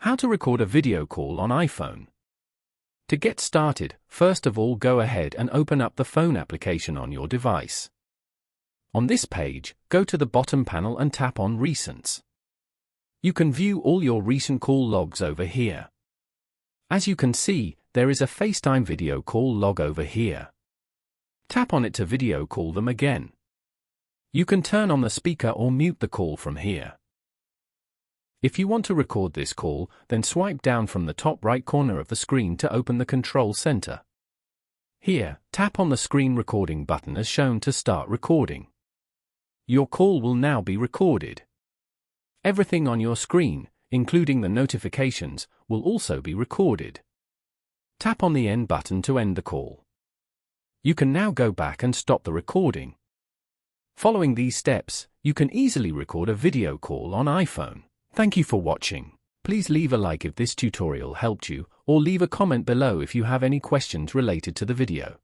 How to record a video call on iPhone. To get started, first of all go ahead and open up the phone application on your device. On this page, go to the bottom panel and tap on Recents. You can view all your recent call logs over here. As you can see, there is a FaceTime video call log over here. Tap on it to video call them again. You can turn on the speaker or mute the call from here. If you want to record this call, then swipe down from the top right corner of the screen to open the control center. Here, tap on the screen recording button as shown to start recording. Your call will now be recorded. Everything on your screen, including the notifications, will also be recorded. Tap on the end button to end the call. You can now go back and stop the recording. Following these steps, you can easily record a video call on iPhone. Thank you for watching. Please leave a like if this tutorial helped you, or leave a comment below if you have any questions related to the video.